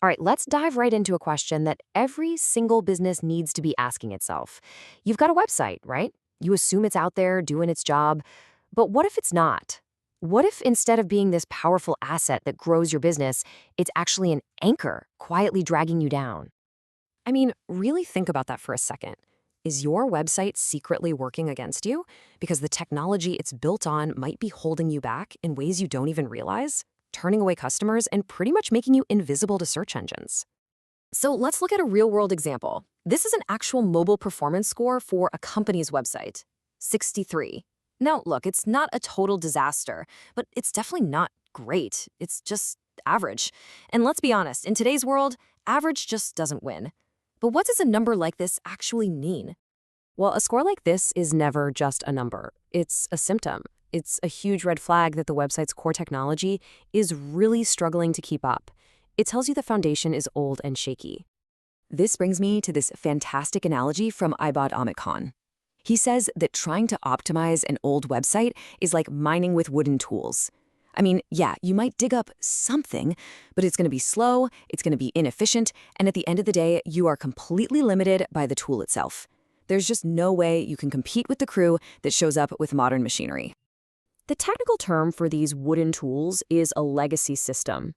All right, let's dive right into a question that every single business needs to be asking itself. You've got a website, right? You assume it's out there doing its job, but what if it's not? What if instead of being this powerful asset that grows your business, it's actually an anchor quietly dragging you down? I mean, really think about that for a second. Is your website secretly working against you? Because the technology it's built on might be holding you back in ways you don't even realize, turning away customers and pretty much making you invisible to search engines. So let's look at a real-world example. This is an actual mobile performance score for a company's website, 63. Now, look, it's not a total disaster, but it's definitely not great. It's just average. And let's be honest, in today's world, average just doesn't win. But what does a number like this actually mean? Well, a score like this is never just a number. It's a symptom. It's a huge red flag that the website's core technology is really struggling to keep up. It tells you the foundation is old and shaky. This brings me to this fantastic analogy from Ibad Amit Khan. He says that trying to optimize an old website is like mining with wooden tools. I mean, yeah, you might dig up something, but it's going to be slow, it's going to be inefficient, and at the end of the day, you are completely limited by the tool itself. There's just no way you can compete with the crew that shows up with modern machinery. The technical term for these wooden tools is a legacy system.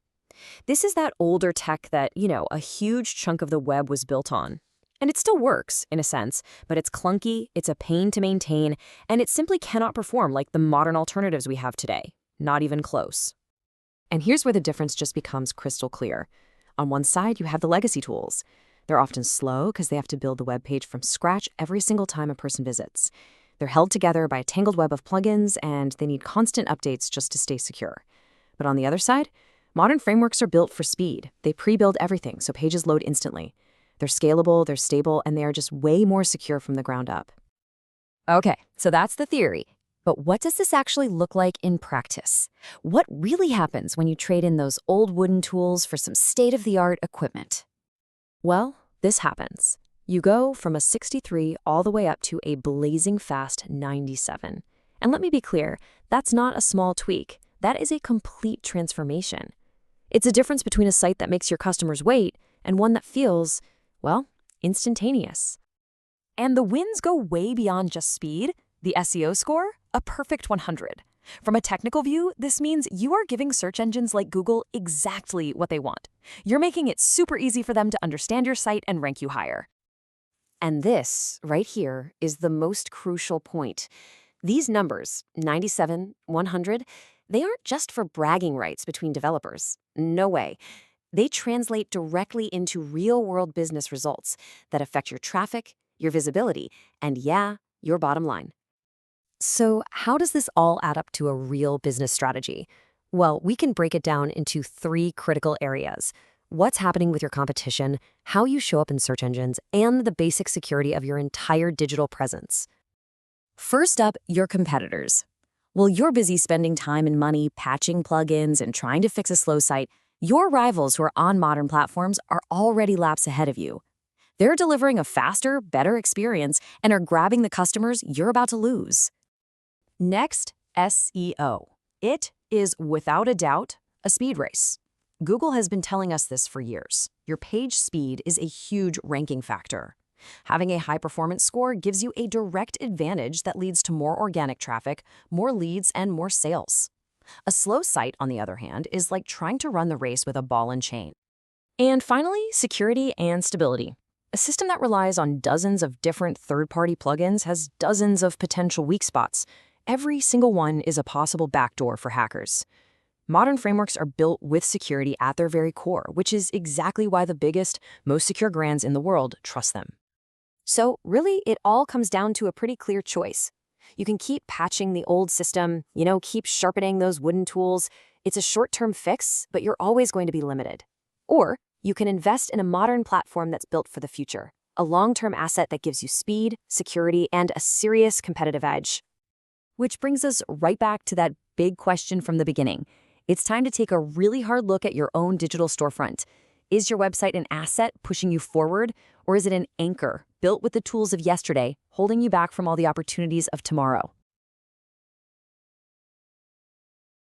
This is that older tech that, a huge chunk of the web was built on. And it still works, in a sense, but it's clunky, it's a pain to maintain, and it simply cannot perform like the modern alternatives we have today. Not even close. And here's where the difference just becomes crystal clear. On one side, you have the legacy tools. They're often slow because they have to build the web page from scratch every single time a person visits. They're held together by a tangled web of plugins, and they need constant updates just to stay secure. But on the other side, modern frameworks are built for speed. They pre-build everything so pages load instantly. They're scalable, they're stable, and they are just way more secure from the ground up. Okay, so that's the theory. But what does this actually look like in practice? What really happens when you trade in those old wooden tools for some state-of-the-art equipment? Well, this happens. You go from a 63 all the way up to a blazing fast 97. And let me be clear, that's not a small tweak. That is a complete transformation. It's a difference between a site that makes your customers wait and one that feels, well, instantaneous. And the wins go way beyond just speed. The SEO score? A perfect 100. From a technical view, this means you are giving search engines like Google exactly what they want. You're making it super easy for them to understand your site and rank you higher. And this, right here, is the most crucial point. These numbers, 97, 100, they aren't just for bragging rights between developers. No way. They translate directly into real-world business results that affect your traffic, your visibility, and yeah, your bottom line. So how does this all add up to a real business strategy? Well, we can break it down into 3 critical areas: what's happening with your competition, how you show up in search engines, and the basic security of your entire digital presence. First up, your competitors. While you're busy spending time and money patching plugins and trying to fix a slow site, your rivals who are on modern platforms are already laps ahead of you. They're delivering a faster, better experience and are grabbing the customers you're about to lose. Next, SEO. It is, without a doubt, a speed race. Google has been telling us this for years. Your page speed is a huge ranking factor. Having a high-performance score gives you a direct advantage that leads to more organic traffic, more leads, and more sales. A slow site, on the other hand, is like trying to run the race with a ball and chain. And finally, security and stability. A system that relies on dozens of different third-party plugins has dozens of potential weak spots. Every single one is a possible backdoor for hackers. Modern frameworks are built with security at their very core, which is exactly why the biggest, most secure brands in the world trust them. So really, it all comes down to a pretty clear choice. You can keep patching the old system, keep sharpening those wooden tools. It's a short-term fix, but you're always going to be limited. Or you can invest in a modern platform that's built for the future, a long-term asset that gives you speed, security, and a serious competitive edge. Which brings us right back to that big question from the beginning. It's time to take a really hard look at your own digital storefront. Is your website an asset pushing you forward, or is it an anchor built with the tools of yesterday, holding you back from all the opportunities of tomorrow?